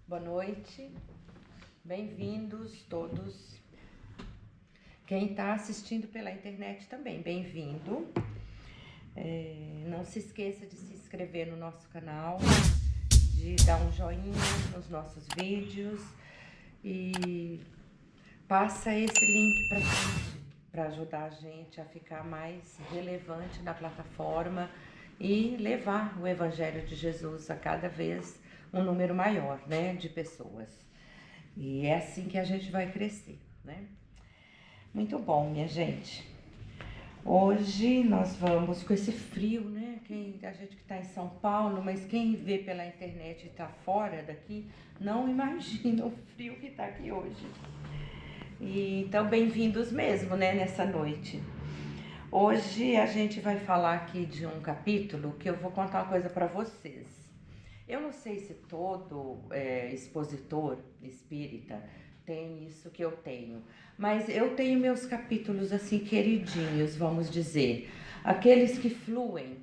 Boa noite, bem-vindos todos. Quem está assistindo pela internet também, bem-vindo. Não se esqueça de se inscrever no nosso canal, de dar um joinha nos nossos vídeos e passa esse link para frente, para ajudar a gente a ficar mais relevante na plataforma e levar o Evangelho de Jesus a cada vez um número maior, né, de pessoas. E é assim que a gente vai crescer, né? Muito bom, minha gente. Hoje nós vamos com esse frio, né? A gente que está em São Paulo, mas quem vê pela internet e está fora daqui, não imagina o frio que está aqui hoje. Então, bem-vindos mesmo, né, nessa noite. Hoje a gente vai falar aqui de um capítulo que eu vou contar uma coisa para vocês. Eu não sei se todo expositor espírita tem isso que eu tenho, mas eu tenho meus capítulos assim queridinhos, vamos dizer, aqueles que fluem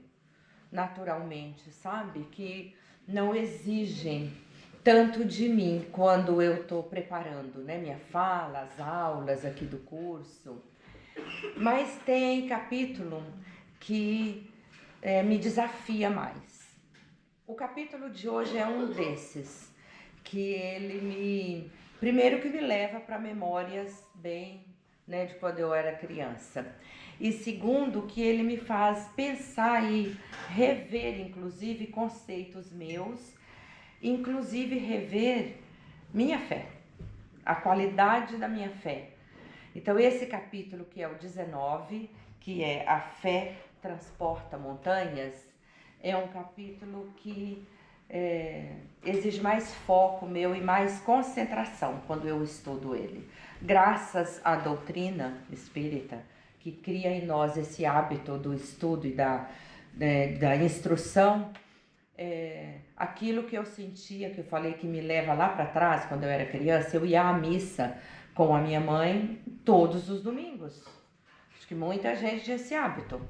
naturalmente, sabe? Que não exigem tanto de mim quando eu estou preparando, né, minha fala, as aulas aqui do curso. Mas tem capítulo que me desafia mais. O capítulo de hoje é um desses, que primeiro que me leva para memórias bem, né, de quando eu era criança. E segundo, que ele me faz pensar e rever, inclusive, conceitos meus, inclusive rever minha fé, a qualidade da minha fé. Então esse capítulo, que é o 19, que é A Fé Transporta Montanhas, é um capítulo que exige mais foco meu e mais concentração quando eu estudo ele. Graças à doutrina espírita, que cria em nós esse hábito do estudo e da instrução, aquilo que eu sentia, que eu falei que me leva lá para trás, quando eu era criança, eu ia à missa com a minha mãe todos os domingos. Acho que muita gente tinha esse hábito.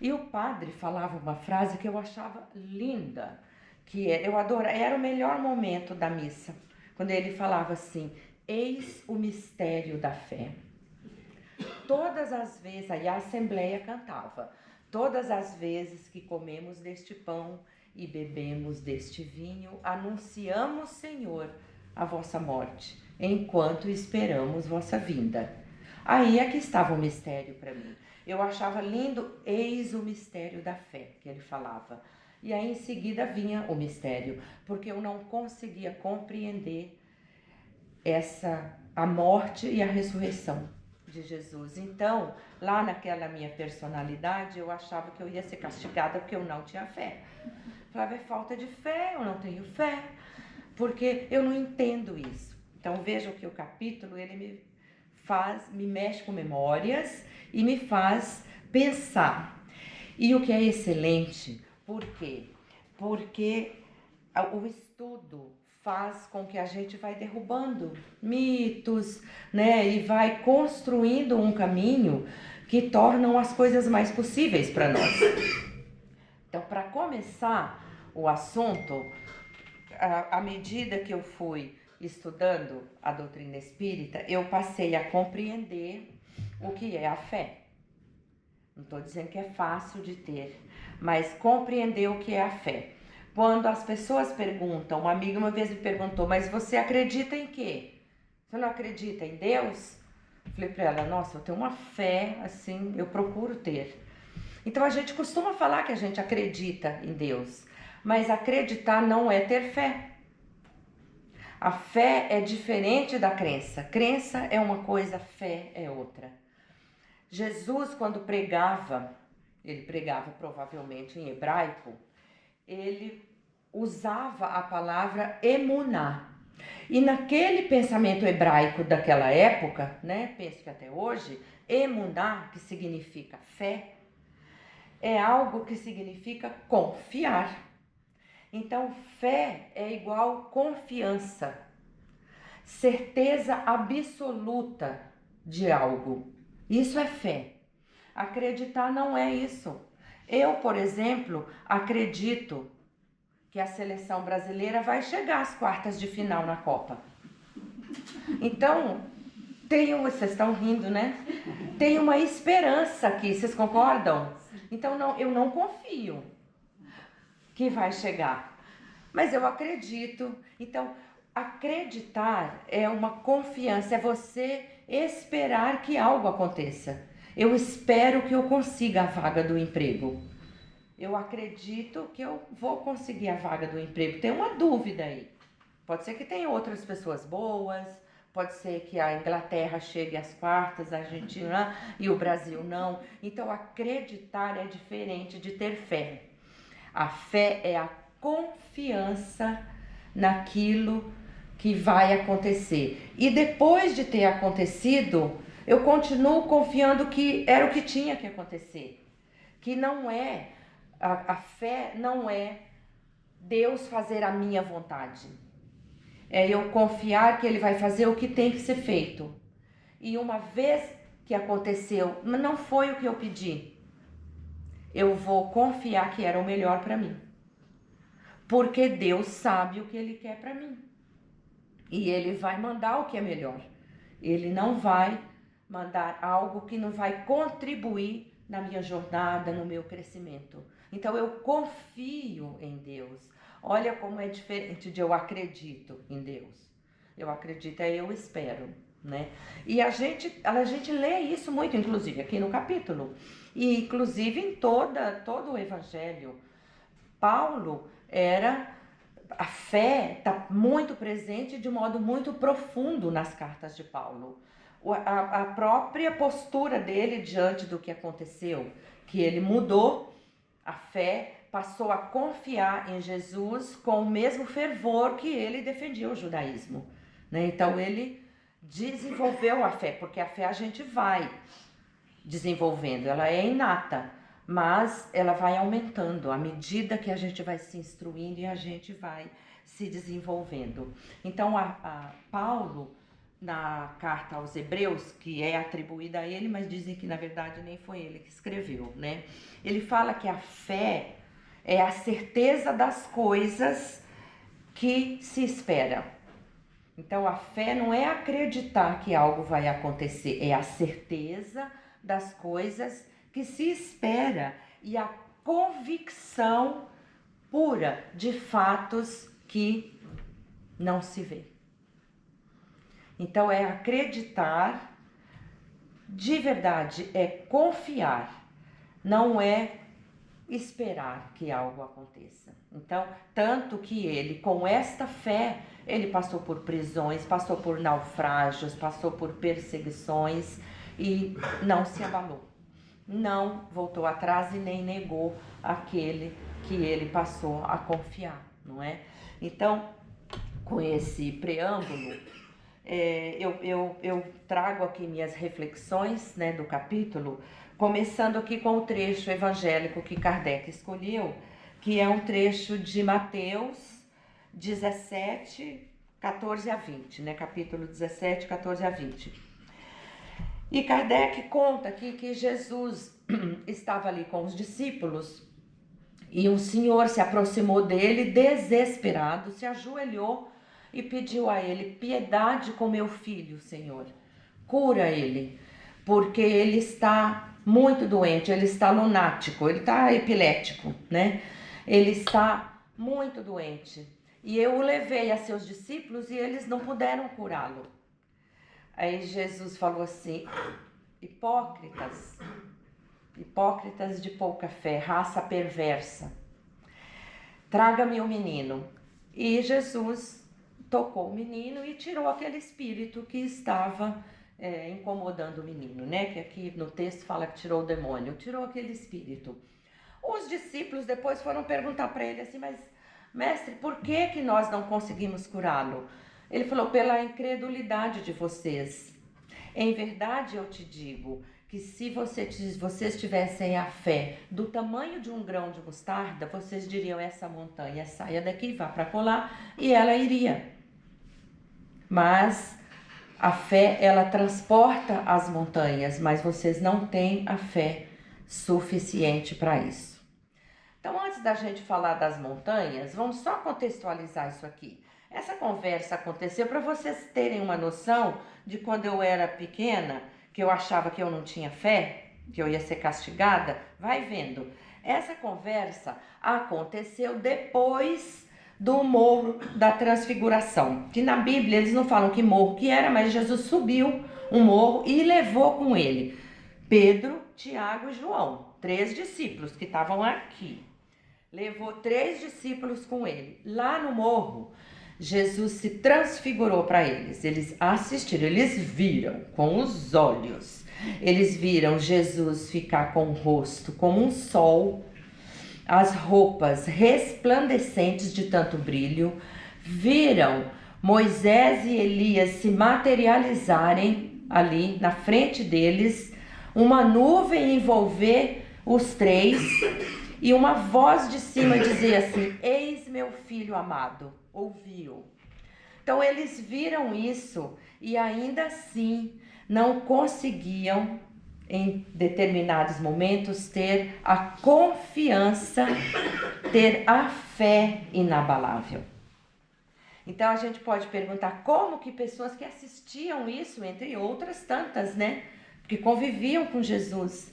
E o padre falava uma frase que eu achava linda, que eu adorava, era o melhor momento da missa, quando ele falava assim: eis o mistério da fé. Todas as vezes, aí a assembleia cantava, todas as vezes que comemos deste pão e bebemos deste vinho, anunciamos, Senhor, a vossa morte, enquanto esperamos vossa vinda. Aí é que estava o mistério para mim. Eu achava lindo, eis o mistério da fé, que ele falava. E aí em seguida vinha o mistério, porque eu não conseguia compreender a morte e a ressurreição de Jesus. Então, lá naquela minha personalidade, eu achava que eu ia ser castigada porque eu não tinha fé. Falava, é falta de fé, eu não tenho fé, porque eu não entendo isso. Então vejam que o capítulo, ele me mexe com memórias e me faz pensar. E o que é excelente, por quê? Porque o estudo faz com que a gente vai derrubando mitos, né, e vai construindo um caminho que tornam as coisas mais possíveis para nós. Então, para começar o assunto, à medida que eu fui estudando a doutrina espírita, eu passei a compreender o que é a fé. Não estou dizendo que é fácil de ter, mas compreender o que é a fé. Quando as pessoas perguntam, uma amiga uma vez me perguntou, mas você acredita em quê? Você não acredita em Deus? Eu falei para ela, nossa, eu tenho uma fé, assim, eu procuro ter. Então a gente costuma falar que a gente acredita em Deus, mas acreditar não é ter fé. A fé é diferente da crença. Crença é uma coisa, fé é outra. Jesus, quando pregava, ele pregava provavelmente em hebraico, ele usava a palavra emuná. E naquele pensamento hebraico daquela época, né, penso que até hoje, emuná, que significa fé, é algo que significa confiar. Então, fé é igual confiança, certeza absoluta de algo. Isso é fé. Acreditar não é isso. Eu, por exemplo, acredito que a seleção brasileira vai chegar às quartas de final na Copa. Então, vocês estão rindo, né? Tem uma esperança aqui, vocês concordam? Então, eu não confio que vai chegar, mas eu acredito. Então, acreditar é uma confiança, é você esperar que algo aconteça. Eu espero que eu consiga a vaga do emprego. Eu acredito que eu vou conseguir a vaga do emprego. Tem uma dúvida aí. Pode ser que tenha outras pessoas boas, pode ser que a Inglaterra chegue às quartas, a Argentina e o Brasil não. Então, acreditar é diferente de ter fé. A fé é a confiança naquilo que vai acontecer. E depois de ter acontecido, eu continuo confiando que era o que tinha que acontecer. Que não é, a fé não é Deus fazer a minha vontade. É eu confiar que Ele vai fazer o que tem que ser feito. E uma vez que aconteceu, não foi o que eu pedi, eu vou confiar que era o melhor para mim. Porque Deus sabe o que Ele quer para mim. E Ele vai mandar o que é melhor. Ele não vai mandar algo que não vai contribuir na minha jornada, no meu crescimento. Então eu confio em Deus. Olha como é diferente de eu acredito em Deus. Eu acredito, eu espero, né? E a gente lê isso muito, inclusive aqui no capítulo. E inclusive em todo o evangelho. Paulo a fé está muito presente de modo muito profundo nas cartas de Paulo. A própria postura dele diante do que aconteceu, que ele mudou a fé, passou a confiar em Jesus com o mesmo fervor que ele defendia o judaísmo, né? Então ele desenvolveu a fé, porque a fé a gente vai desenvolvendo, ela é inata, mas ela vai aumentando à medida que a gente vai se instruindo e a gente vai se desenvolvendo. Então, Paulo, na carta aos Hebreus, que é atribuída a ele, mas dizem que na verdade nem foi ele que escreveu, né? Ele fala que a fé é a certeza das coisas que se espera. Então, a fé não é acreditar que algo vai acontecer, é a certeza das coisas que se espera e a convicção pura de fatos que não se vê. Então é acreditar de verdade, é confiar, não é esperar que algo aconteça. Então, tanto que ele, com esta fé, ele passou por prisões, passou por naufrágios, passou por perseguições e não se abalou. Não voltou atrás e nem negou aquele que ele passou a confiar, não é? Então, com esse preâmbulo, eu trago aqui minhas reflexões, né, do capítulo, começando aqui com o trecho evangélico que Kardec escolheu, que é um trecho de Mateus 17, 14 a 20, né? Capítulo 17, 14 a 20. E Kardec conta aqui que Jesus estava ali com os discípulos e um senhor se aproximou dele desesperado, se ajoelhou e pediu a ele: piedade com meu filho, Senhor, cura ele, porque ele está muito doente, ele está lunático, ele está epilético, né? Ele está muito doente. E eu o levei a seus discípulos e eles não puderam curá-lo. Aí Jesus falou assim: hipócritas de pouca fé, raça perversa, traga-me o menino. E Jesus tocou o menino e tirou aquele espírito que estava incomodando o menino, né? Que aqui no texto fala que tirou o demônio, tirou aquele espírito. Os discípulos depois foram perguntar para ele assim: mas mestre, por que nós não conseguimos curá-lo? Ele falou: pela incredulidade de vocês. Em verdade eu te digo que se vocês tivessem a fé do tamanho de um grão de mostarda, vocês diriam: essa montanha saia daqui e vá para colar, e ela iria. Mas a fé, ela transporta as montanhas, mas vocês não têm a fé suficiente para isso. Então, antes da gente falar das montanhas, vamos só contextualizar isso aqui. Essa conversa aconteceu para vocês terem uma noção de quando eu era pequena, que eu achava que eu não tinha fé, que eu ia ser castigada. Vai vendo. Essa conversa aconteceu depois do Morro da Transfiguração, que na Bíblia eles não falam que morro que era, mas Jesus subiu um morro e levou com ele Pedro, Tiago e João, 3 discípulos que estavam aqui. Levou 3 discípulos com ele. Lá no morro, Jesus se transfigurou para eles. Eles assistiram, eles viram com os olhos. Eles viram Jesus ficar com o rosto como um sol, as roupas resplandecentes de tanto brilho. Viram Moisés e Elias se materializarem ali na frente deles, uma nuvem envolver os 3 e uma voz de cima dizer assim: eis meu filho amado, ouviu. Então eles viram isso e ainda assim não conseguiam em determinados momentos ter a confiança, ter a fé inabalável. Então a gente pode perguntar como que pessoas que assistiam isso, entre outras tantas, né, que conviviam com Jesus,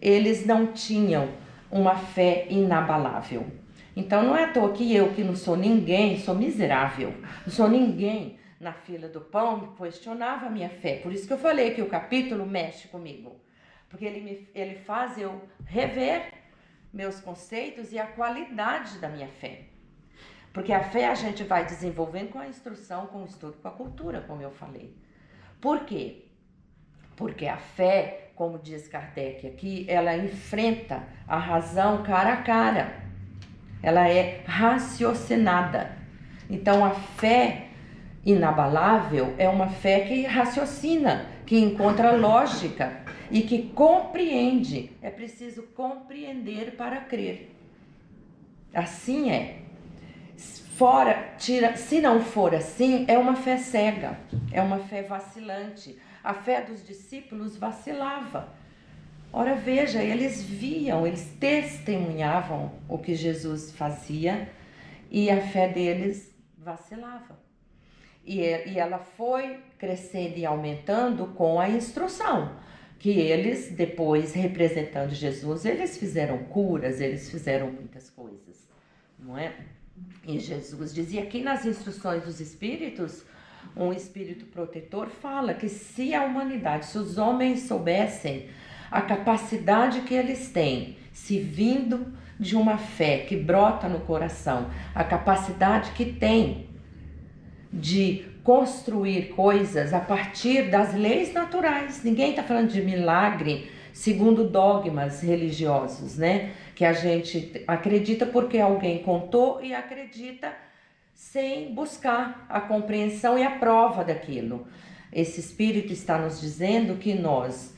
eles não tinham uma fé inabalável. Então não é à toa que eu, que não sou ninguém, sou miserável, não sou ninguém na fila do pão, questionava a minha fé. Por isso que eu falei que o capítulo mexe comigo, porque ele faz eu rever meus conceitos e a qualidade da minha fé. Porque a fé a gente vai desenvolvendo com a instrução, com o estudo, com a cultura, como eu falei. Por quê? Porque a fé, como diz Kardec aqui, ela enfrenta a razão cara a cara. Ela é raciocinada. Então a fé inabalável é uma fé que raciocina, que encontra lógica e que compreende. É preciso compreender para crer. Assim é. Se não for assim, é uma fé cega, é uma fé vacilante. A fé dos discípulos vacilava. Ora, veja, eles viam, eles testemunhavam o que Jesus fazia e a fé deles vacilava. E ela foi crescendo e aumentando com a instrução, que eles, depois, representando Jesus, eles fizeram curas, eles fizeram muitas coisas, não é? E Jesus dizia aqui nas instruções dos espíritos, um espírito protetor fala que se a humanidade, se os homens soubessem a capacidade que eles têm, se vindo de uma fé que brota no coração, a capacidade que tem de construir coisas a partir das leis naturais. Ninguém está falando de milagre segundo dogmas religiosos, né? Que a gente acredita porque alguém contou e acredita sem buscar a compreensão e a prova daquilo. Esse espírito está nos dizendo que nós,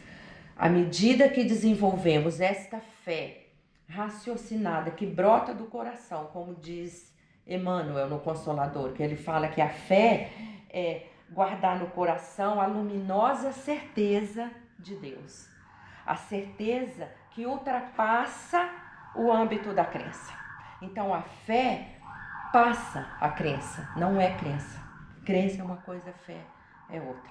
à medida que desenvolvemos esta fé raciocinada que brota do coração, como diz Emmanuel no Consolador, que ele fala que a fé é guardar no coração a luminosa certeza de Deus. A certeza que ultrapassa o âmbito da crença. Então a fé passa a crença, não é crença. Crença é uma coisa, fé é outra,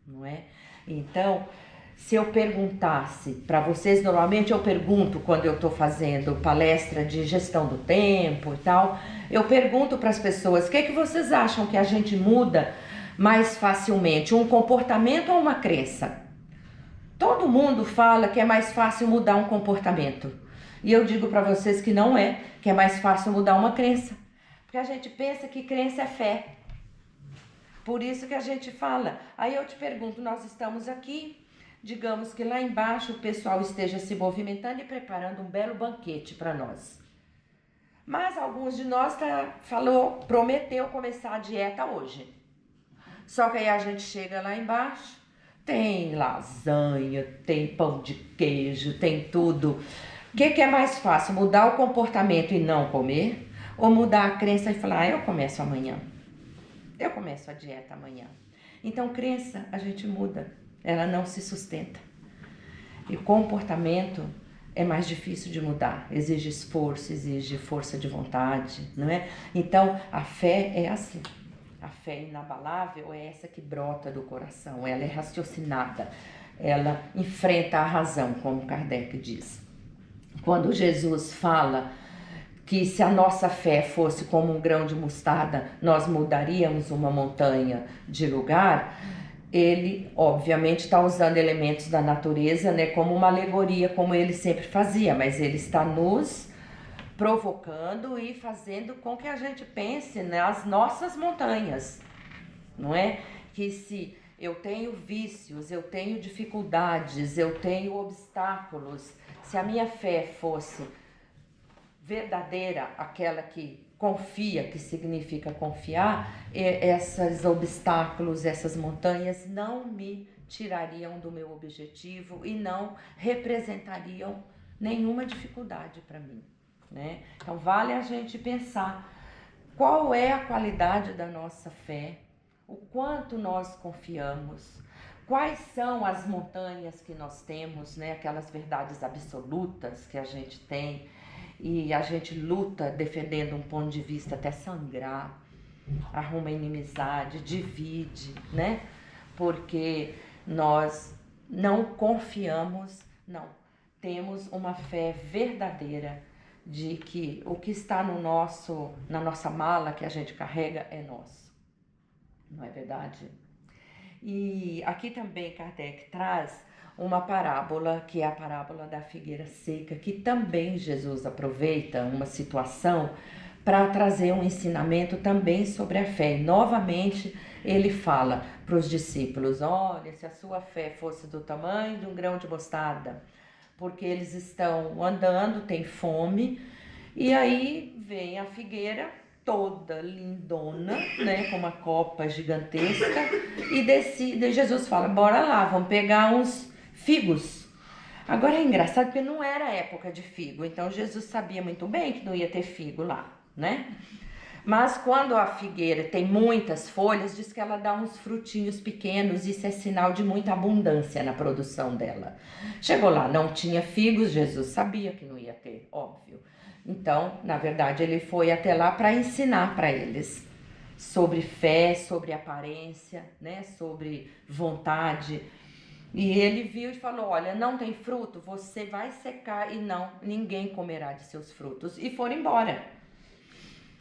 não é? Então, se eu perguntasse para vocês, normalmente eu pergunto quando eu estou fazendo palestra de gestão do tempo e tal, eu pergunto para as pessoas, o que é que vocês acham que a gente muda mais facilmente, um comportamento ou uma crença? Todo mundo fala que é mais fácil mudar um comportamento. E eu digo para vocês que não é, que é mais fácil mudar uma crença. Porque a gente pensa que crença é fé. Por isso que a gente fala. Aí eu te pergunto, nós estamos aqui, digamos que lá embaixo o pessoal esteja se movimentando e preparando um belo banquete para nós. Mas alguns de nós prometeu começar a dieta hoje. Só que aí a gente chega lá embaixo, tem lasanha, tem pão de queijo, tem tudo. O que é mais fácil? Mudar o comportamento e não comer? Ou mudar a crença e falar, eu começo amanhã. Eu começo a dieta amanhã. Então, crença a gente muda, ela não se sustenta. E comportamento é mais difícil de mudar, exige esforço, exige força de vontade, não é? Então, a fé é assim. A fé inabalável é essa que brota do coração, ela é raciocinada, ela enfrenta a razão, como Kardec diz. Quando Jesus fala que se a nossa fé fosse como um grão de mostarda, nós mudaríamos uma montanha de lugar, ele obviamente está usando elementos da natureza, né, como uma alegoria, como ele sempre fazia, mas ele está nos provocando e fazendo com que a gente pense nas nossas montanhas, não é? Que se eu tenho vícios, eu tenho dificuldades, eu tenho obstáculos, se a minha fé fosse verdadeira, aquela que confia, que significa confiar, esses obstáculos, essas montanhas não me tirariam do meu objetivo e não representariam nenhuma dificuldade para mim, né? Então vale a gente pensar qual é a qualidade da nossa fé, o quanto nós confiamos, quais são as montanhas que nós temos, né? Aquelas verdades absolutas que a gente tem e a gente luta defendendo um ponto de vista até sangrar, arruma inimizade, divide, né? Porque nós não confiamos, não, temos uma fé verdadeira de que o que está na nossa mala que a gente carrega é nosso, não é verdade? E aqui também Kardec traz uma parábola, que é a parábola da figueira seca, que também Jesus aproveita uma situação para trazer um ensinamento também sobre a fé. E novamente ele fala para os discípulos: olha, se a sua fé fosse do tamanho de um grão de mostarda, porque eles estão andando, tem fome, e aí vem a figueira toda lindona, né, com uma copa gigantesca, e decide, Jesus fala: bora lá, vamos pegar uns figos. Agora é engraçado porque não era época de figo, então Jesus sabia muito bem que não ia ter figo lá, né? Mas quando a figueira tem muitas folhas, diz que ela dá uns frutinhos pequenos, isso é sinal de muita abundância na produção dela. Chegou lá, não tinha figos, Jesus sabia que não ia ter, óbvio. Então, na verdade, ele foi até lá para ensinar para eles sobre fé, sobre aparência, né, sobre vontade. E ele viu e falou: olha, não tem fruto, você vai secar e ninguém comerá de seus frutos. E foram embora.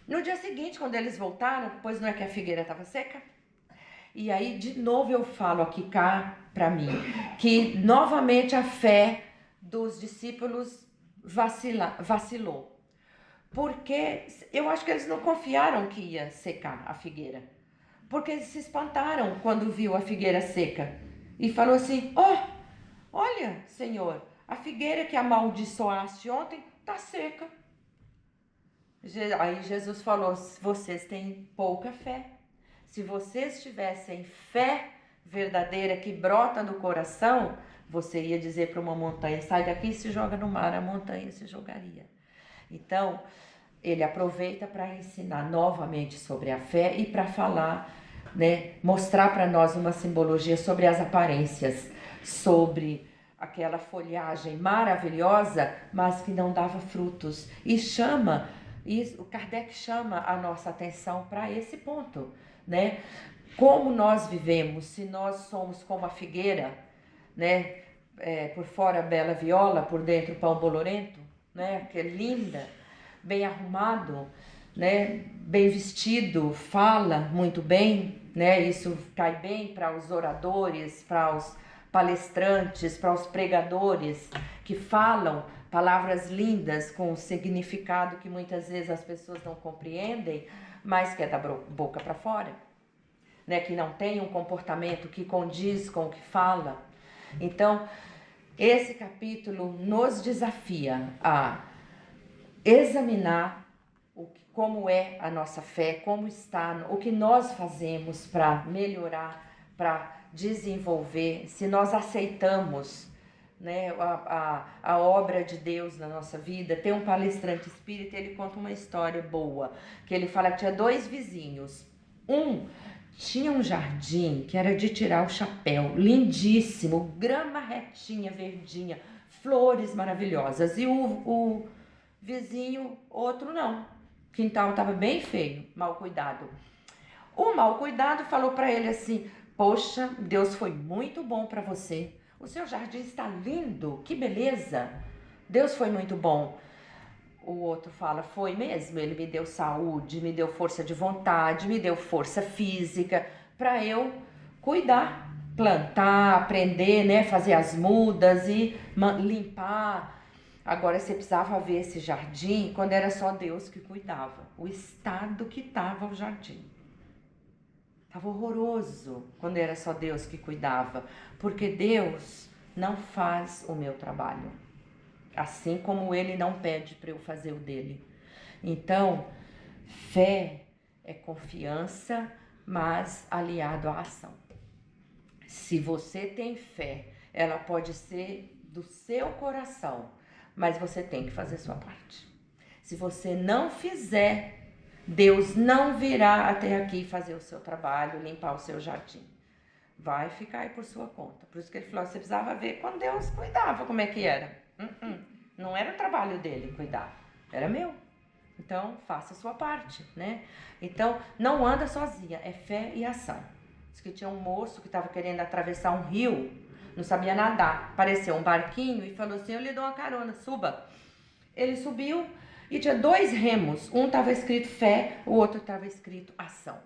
No dia seguinte, quando eles voltaram, pois não é que a figueira estava seca? E aí, de novo, eu falo aqui cá para mim, que novamente a fé dos discípulos vacilou. Porque eu acho que eles não confiaram que ia secar a figueira. Porque eles se espantaram quando viu a figueira seca. E falou assim: olha, Senhor, a figueira que amaldiçoaste ontem está seca. Aí Jesus falou: vocês têm pouca fé. Se vocês tivessem fé verdadeira que brota do coração, você ia dizer para uma montanha: sai daqui e se joga no mar, a montanha se jogaria. Então, ele aproveita para ensinar novamente sobre a fé e para falar, né, mostrar para nós uma simbologia sobre as aparências, sobre aquela folhagem maravilhosa, mas que não dava frutos. E o Kardec chama a nossa atenção para esse ponto, né? Como nós vivemos, se nós somos como a figueira, né? Por fora bela viola, por dentro pão bolorento, né? Que é linda, bem arrumado, né? Bem vestido, fala muito bem, né? Isso cai bem para os oradores, para os palestrantes, para os pregadores que falam palavras lindas com significado que muitas vezes as pessoas não compreendem, mas que é da boca para fora, né? Que não tem um comportamento que condiz com o que fala. Então, esse capítulo nos desafia a examinar como é a nossa fé, como está, o que nós fazemos para melhorar, para desenvolver, se nós aceitamos, né, a obra de Deus na nossa vida. Tem um palestrante espírita, ele conta uma história boa, que ele fala que tinha 2 vizinhos. Um tinha um jardim que era de tirar o chapéu, lindíssimo, grama retinha, verdinha, flores maravilhosas. E o vizinho, outro não. O quintal estava bem feio, mal cuidado. O mal cuidado falou para ele assim: poxa, Deus foi muito bom para você. O seu jardim está lindo, que beleza. Deus foi muito bom. O outro fala: foi mesmo, ele me deu saúde, me deu força de vontade, me deu força física para eu cuidar, plantar, aprender, né, fazer as mudas e limpar. Agora você precisava ver esse jardim quando era só Deus que cuidava, o estado que estava o jardim. Estava horroroso quando era só Deus que cuidava, porque Deus não faz o meu trabalho, assim como Ele não pede para eu fazer o dele. Então, fé é confiança, mas aliado à ação. Se você tem fé, ela pode ser do seu coração, mas você tem que fazer sua parte. Se você não fizer, Deus não virá até aqui fazer o seu trabalho, limpar o seu jardim. Vai ficar aí por sua conta. Por isso que ele falou, você precisava ver quando Deus cuidava, como é que era. Não era o trabalho dele cuidar, era meu. Então, faça a sua parte, né? Então, não anda sozinha, é fé e ação. Diz que tinha um moço que estava querendo atravessar um rio, não sabia nadar. Apareceu um barquinho e falou assim, eu lhe dou uma carona, suba. Ele subiu e tinha 2 remos. Um estava escrito fé, o outro estava escrito ação.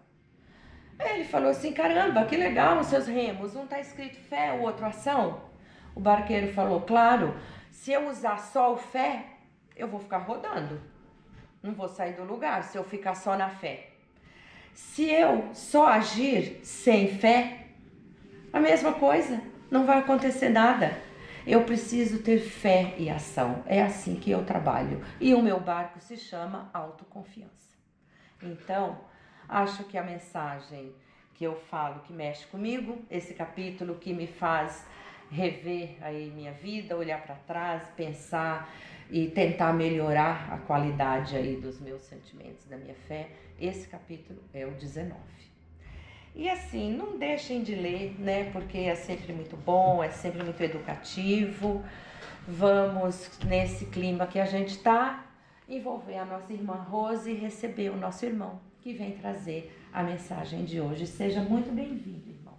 Aí ele falou assim, caramba, que legal os seus remos. Um está escrito fé, o outro ação. O barqueiro falou, claro, se eu usar só o fé, eu vou ficar rodando. Não vou sair do lugar se eu ficar só na fé. Se eu só agir sem fé, a mesma coisa, não vai acontecer nada. Eu preciso ter fé e ação. É assim que eu trabalho. E o meu barco se chama autoconfiança. Então, acho que a mensagem que eu falo que mexe comigo, esse capítulo que me faz rever aí minha vida, olhar para trás, pensar e tentar melhorar a qualidade aí dos meus sentimentos, da minha fé, esse capítulo é o 19. E assim, não deixem de ler, né? Porque é sempre muito bom, é sempre muito educativo. Vamos, nesse clima que a gente está, envolver a nossa irmã Rose e receber o nosso irmão, que vem trazer a mensagem de hoje. Seja muito bem-vindo, irmão.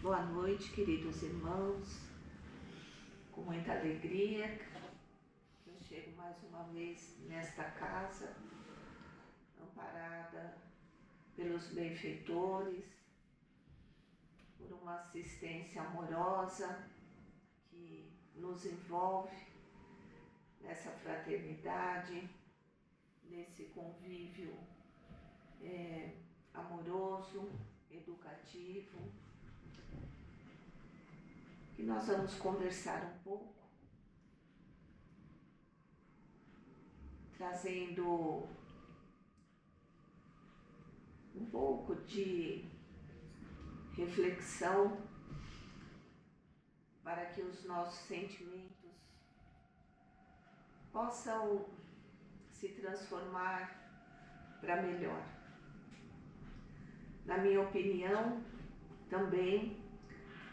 Boa noite, queridos irmãos. Com muita alegria, eu chego mais uma vez nesta casa, amparada pelos benfeitores, por uma assistência amorosa que nos envolve nessa fraternidade, nesse convívio amoroso, educativo, que nós vamos conversar um pouco, trazendo um pouco de reflexão para que os nossos sentimentos possam se transformar para melhor. Na minha opinião, também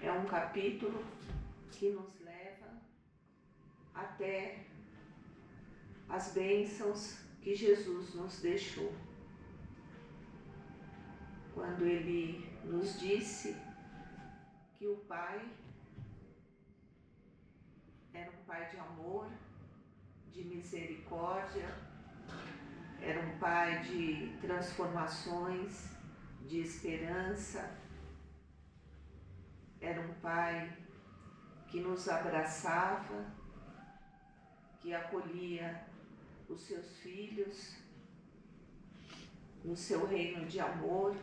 é um capítulo que nos leva até as bênçãos que Jesus nos deixou. Quando ele nos disse que o Pai era um Pai de amor, de misericórdia, era um Pai de transformações, de esperança, era um Pai que nos abraçava, que acolhia os seus filhos no seu reino de amor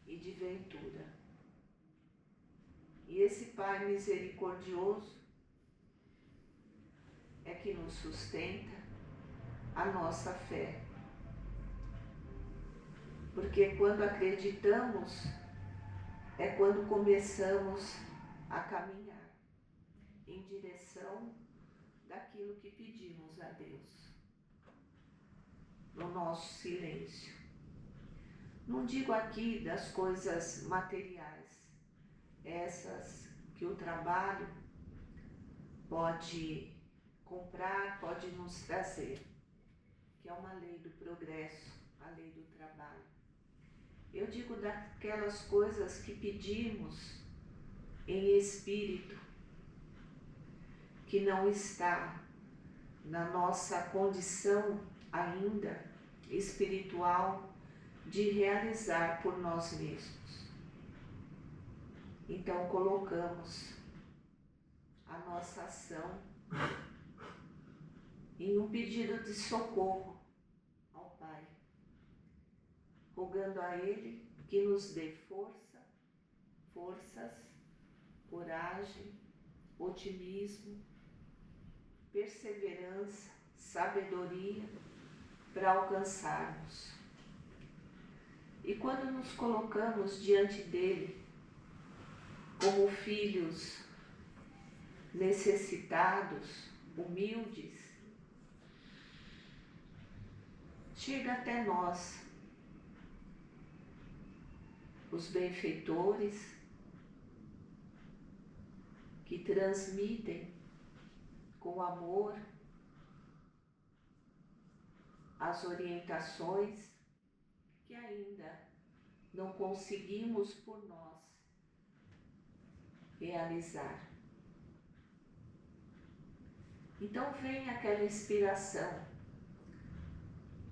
e de ventura. E esse Pai misericordioso é que nos sustenta a nossa fé. Porque quando acreditamos, é quando começamos a caminhar em direção daquilo que pedimos a Deus, no nosso silêncio. Não digo aqui das coisas materiais, essas que o trabalho pode comprar, pode nos trazer, que é uma lei do progresso, a lei do trabalho. Eu digo daquelas coisas que pedimos em espírito, que não está na nossa condição ainda espiritual de realizar por nós mesmos. Então colocamos a nossa ação em um pedido de socorro ao Pai, rogando a Ele que nos dê forças, coragem, otimismo, perseverança, sabedoria para alcançarmos. E quando nos colocamos diante dele como filhos necessitados, humildes, chega até nós os benfeitores que transmitem com amor as orientações que ainda não conseguimos por nós realizar. Então vem aquela inspiração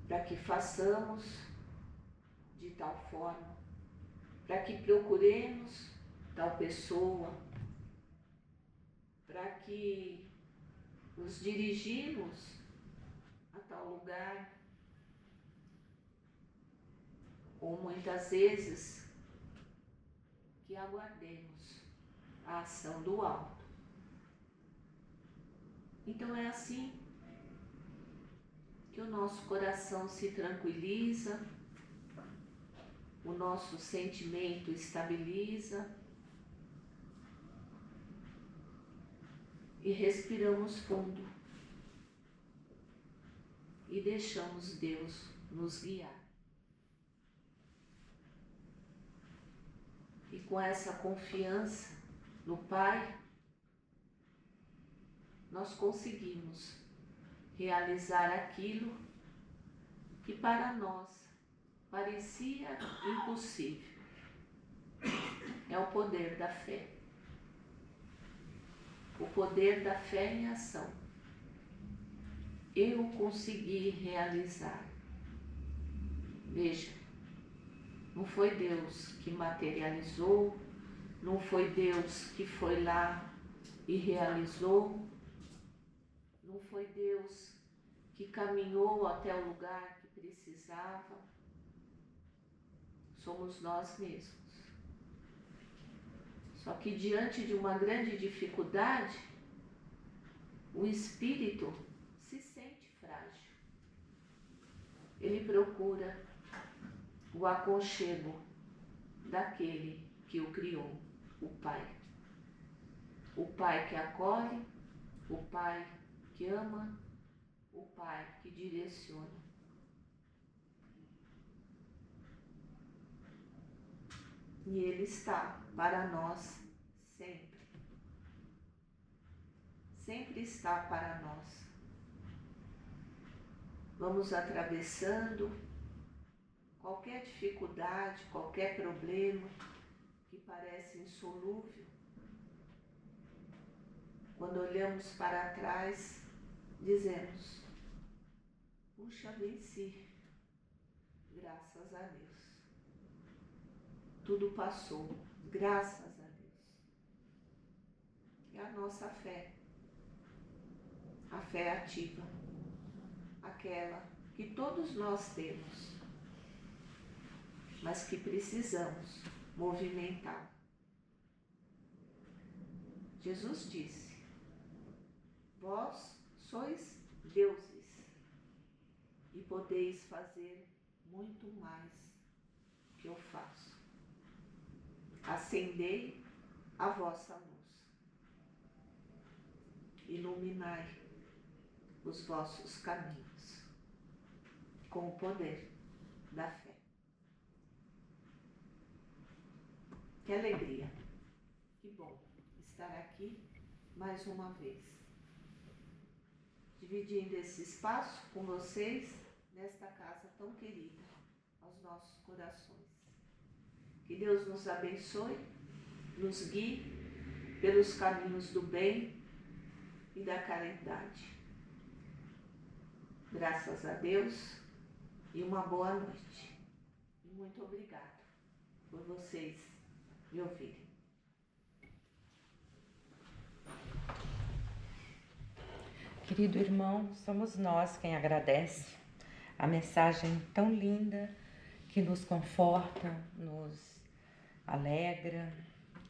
para que façamos de tal forma, para que procuremos tal pessoa, para que nos dirigimos a tal lugar, ou muitas vezes que aguardemos a ação do alto. Então é assim que o nosso coração se tranquiliza, o nosso sentimento estabiliza e respiramos fundo e deixamos Deus nos guiar. E com essa confiança no Pai, nós conseguimos realizar aquilo que para nós parecia impossível. É o poder da fé. O poder da fé em ação. Eu consegui realizar. Veja, não foi Deus que materializou, não foi Deus que foi lá e realizou, não foi Deus que caminhou até o lugar que precisava. Somos nós mesmos. Só que diante de uma grande dificuldade, o espírito se sente frágil. Ele procura o aconchego daquele que o criou, o Pai. O Pai que acolhe, o Pai que ama, o Pai que direciona. E Ele está para nós sempre. Sempre está para nós. Vamos atravessando qualquer dificuldade, qualquer problema que parece insolúvel. Quando olhamos para trás, dizemos: puxa, venci, graças a Deus. Tudo passou, graças a Deus. É a nossa fé, a fé ativa, aquela que todos nós temos, mas que precisamos movimentar. Jesus disse: vós sois deuses e podeis fazer muito mais que eu faço. Acendei a vossa luz, iluminai os vossos caminhos com o poder da fé. Que alegria, que bom estar aqui mais uma vez, dividindo esse espaço com vocês nesta casa tão querida aos nossos corações. Que Deus nos abençoe, nos guie pelos caminhos do bem e da caridade. Graças a Deus e uma boa noite. E muito obrigado por vocês me ouvirem. Querido irmão, somos nós quem agradece a mensagem tão linda que nos conforta, nos alegra.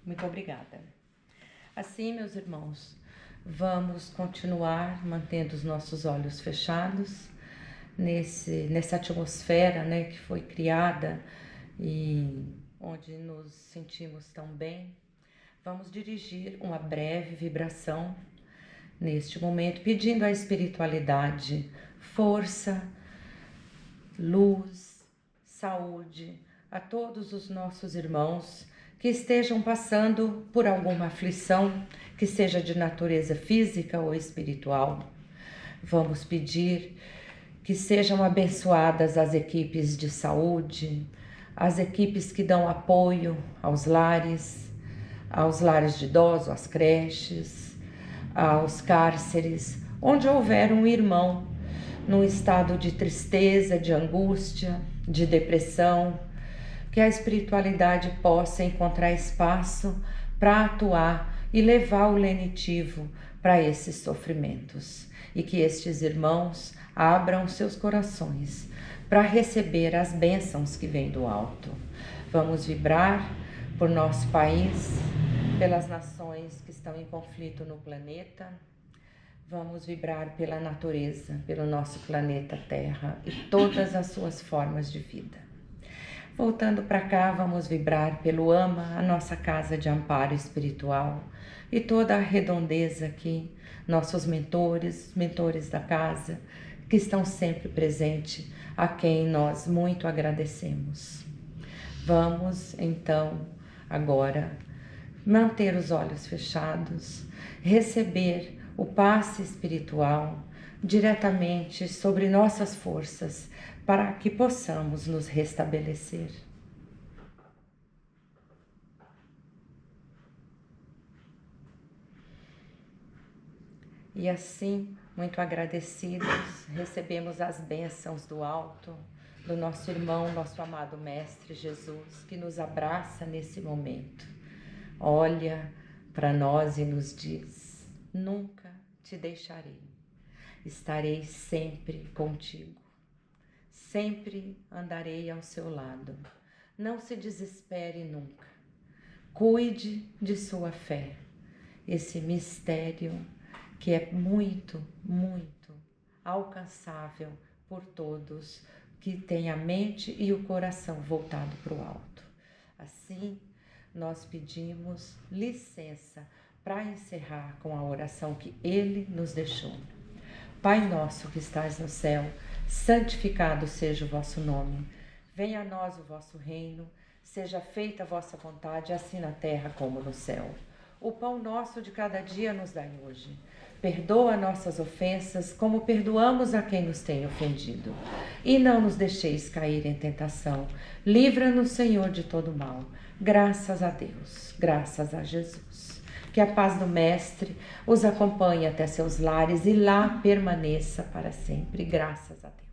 Muito obrigada. Assim, meus irmãos, vamos continuar mantendo os nossos olhos fechados nessa atmosfera, né, que foi criada e onde nos sentimos tão bem. Vamos dirigir uma breve vibração neste momento, pedindo à espiritualidade força, luz, saúde a todos os nossos irmãos que estejam passando por alguma aflição, que seja de natureza física ou espiritual. Vamos pedir que sejam abençoadas as equipes de saúde, as equipes que dão apoio aos lares de idosos, às creches, aos cárceres, onde houver um irmão num estado de tristeza, de angústia, de depressão, que a espiritualidade possa encontrar espaço para atuar e levar o lenitivo para esses sofrimentos, e que estes irmãos abram seus corações para receber as bênçãos que vêm do alto. Vamos vibrar por nosso país, pelas nações que estão em conflito no planeta. Vamos vibrar pela natureza, pelo nosso planeta Terra e todas as suas formas de vida. Voltando para cá, vamos vibrar pelo AMA, a nossa casa de amparo espiritual, e toda a redondeza aqui, nossos mentores da casa, que estão sempre presentes, a quem nós muito agradecemos. Vamos, então, agora, manter os olhos fechados, receber o passe espiritual diretamente sobre nossas forças, para que possamos nos restabelecer. E assim, muito agradecidos, recebemos as bênçãos do alto, do nosso irmão, nosso amado Mestre Jesus, que nos abraça nesse momento. Olha para nós e nos diz: nunca te deixarei, estarei sempre contigo. Sempre andarei ao seu lado. Não se desespere nunca. Cuide de sua fé. Esse mistério que é muito, muito alcançável por todos que têm a mente e o coração voltado para o alto. Assim, nós pedimos licença para encerrar com a oração que Ele nos deixou. Pai nosso que estás no céu, santificado seja o vosso nome. Venha a nós o vosso reino, seja feita a vossa vontade, assim na terra como no céu. O pão nosso de cada dia nos dai hoje. Perdoa nossas ofensas, como perdoamos a quem nos tem ofendido. E não nos deixeis cair em tentação. Livra-nos, Senhor, de todo mal. Graças a Deus, graças a Jesus. Que a paz do Mestre os acompanhe até seus lares e lá permaneça para sempre. Graças a Deus.